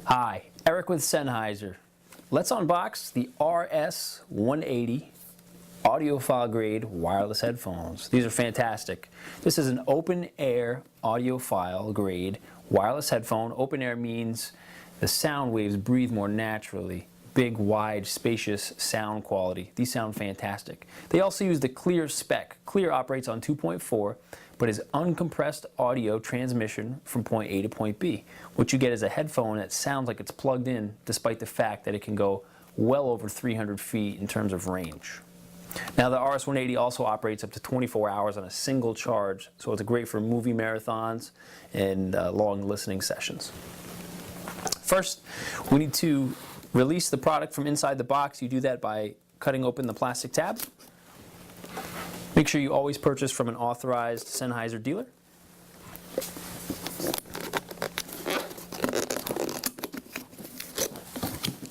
Hi, Eric with Sennheiser. Let's unbox the RS180 audiophile grade wireless headphones. These are fantastic. This is an open air audiophile grade wireless headphone. Open air means the sound waves breathe more naturally. Big, wide, spacious sound quality. These sound fantastic. They also use the Clear spec. Clear operates on 2.4, but is uncompressed audio transmission from point A to point B. What you get is a headphone that sounds like it's plugged in, despite the fact that it can go well over 300 feet in terms of range. Now the RS180 also operates up to 24 hours on a single charge, so it's great for movie marathons and long listening sessions. First, we need to release the product from inside the box. You do that by cutting open the plastic tab. Make sure you always purchase from an authorized Sennheiser dealer.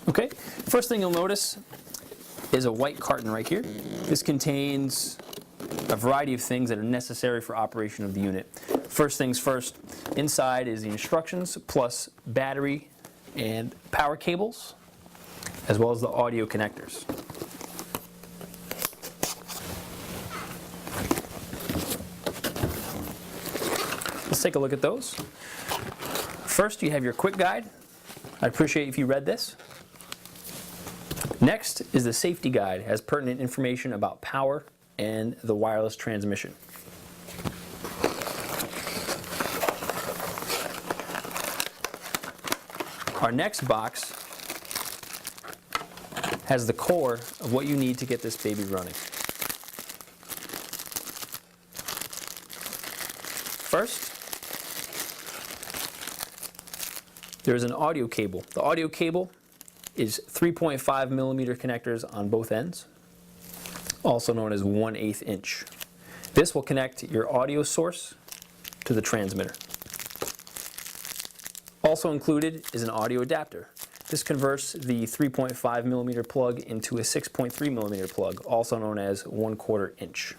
Okay, first thing you'll notice is a white carton right here. This contains a variety of things that are necessary for operation of the unit. First things first, inside is the instructions plus battery and power cables, as well as the audio connectors. Let's take a look at those. First, you have your quick guide. I'd appreciate if you read this. Next is the safety guide. It has pertinent information about power and the wireless transmission. Our next box has the core of what you need to get this baby running. First, there's an audio cable. The audio cable is 3.5 millimeter connectors on both ends, also known as 1/8 inch. This will connect your audio source to the transmitter. Also included is an audio adapter. This converts the 3.5 millimeter plug into a 6.3 millimeter plug, also known as 1/4 inch.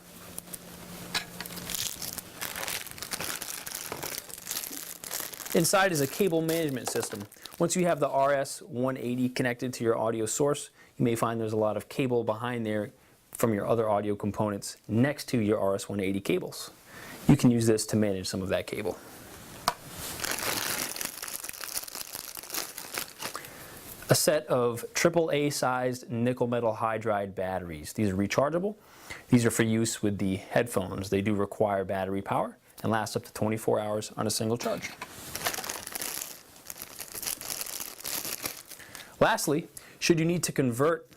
Inside is a cable management system. Once you have the RS180 connected to your audio source, you may find there's a lot of cable behind there from your other audio components next to your RS180 cables. You can use this to manage some of that cable. A set of AAA sized nickel metal hydride batteries. These are rechargeable. These are for use with the headphones. They do require battery power and last up to 24 hours on a single charge. Lastly, should you need to convert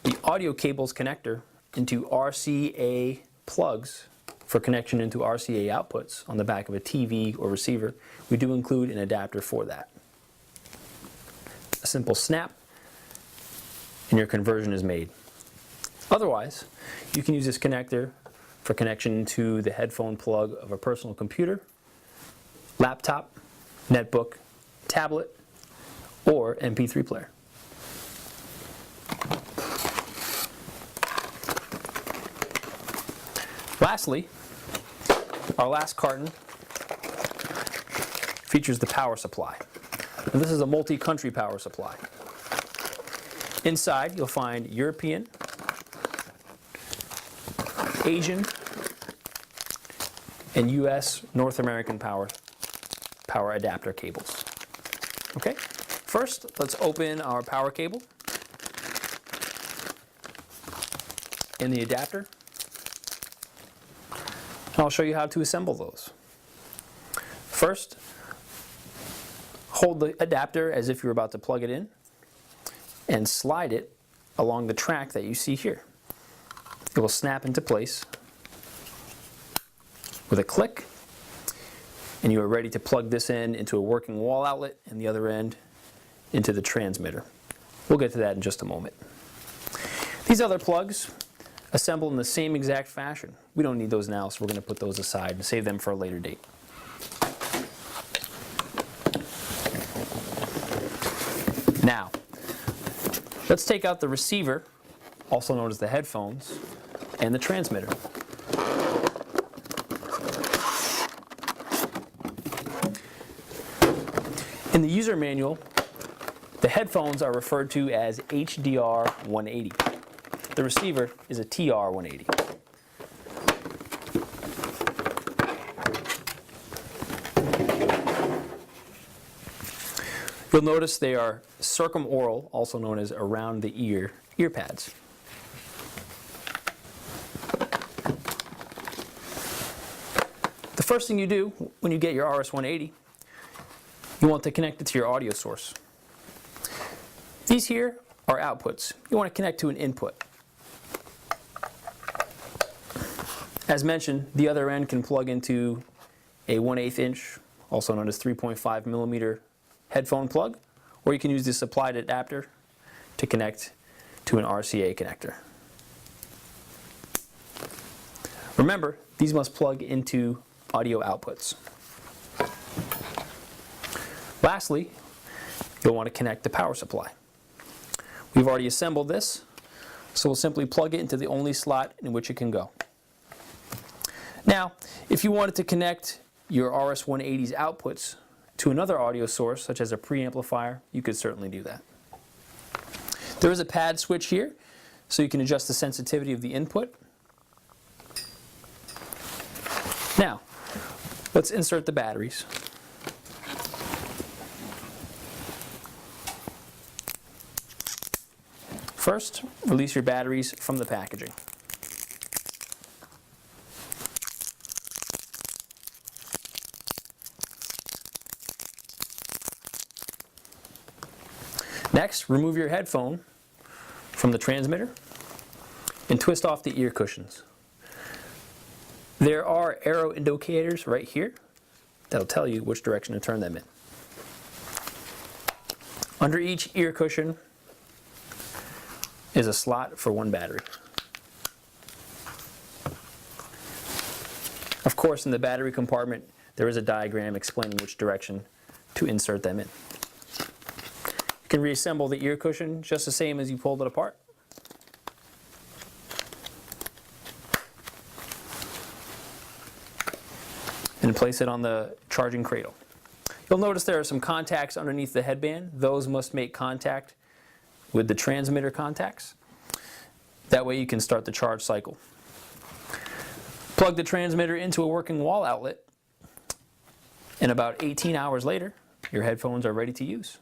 the audio cables connector into RCA plugs for connection into RCA outputs on the back of a TV or receiver, we do include an adapter for that. A simple snap and your conversion is made. Otherwise, you can use this connector for connection to the headphone plug of a personal computer, laptop, netbook, tablet, or MP3 player. Lastly, our last carton features the power supply. And this is a multi-country power supply. Inside, you'll find European, Asian, and US North American power adapter cables. Okay, first let's open our power cable and the adapter. And I'll show you how to assemble those. First, hold the adapter as if you're about to plug it in and slide it along the track that you see here. It will snap into place with a click, and you are ready to plug this in into a working wall outlet and the other end into the transmitter. We'll get to that in just a moment. These other plugs assemble in the same exact fashion. We don't need those now, so we're going to put those aside and save them for a later date. Now, let's take out the receiver, also known as the headphones, and the transmitter. In the user manual, The headphones are referred to as HDR 180. The receiver is a TR 180. You'll notice they are circumoral, also known as around the ear, ear pads. The first thing you do when you get your RS-180, you want to connect it to your audio source. These here are outputs. You want to connect to an input. As mentioned, the other end can plug into a 1/8 inch, also known as 3.5 millimeter headphone plug, or you can use this supplied adapter to connect to an RCA connector. Remember, these must plug into audio outputs. Lastly, you'll want to connect the power supply. We've already assembled this, so we'll simply plug it into the only slot in which it can go. Now, if you wanted to connect your RS-180's outputs to another audio source, such as a preamplifier, you could certainly do that. There is a pad switch here, so you can adjust the sensitivity of the input. Now, let's insert the batteries. First, release your batteries from the packaging. Next, remove your headphone from the transmitter and twist off the ear cushions. There are arrow indicators right here that'll tell you which direction to turn them in. Under each ear cushion is a slot for one battery. Of course, in the battery compartment, there is a diagram explaining which direction to insert them in. You can reassemble the ear cushion just the same as you pulled it apart. And place it on the charging cradle. You'll notice there are some contacts underneath the headband. Those must make contact with the transmitter contacts. That way you can start the charge cycle. Plug the transmitter into a working wall outlet, and about 18 hours later, your headphones are ready to use.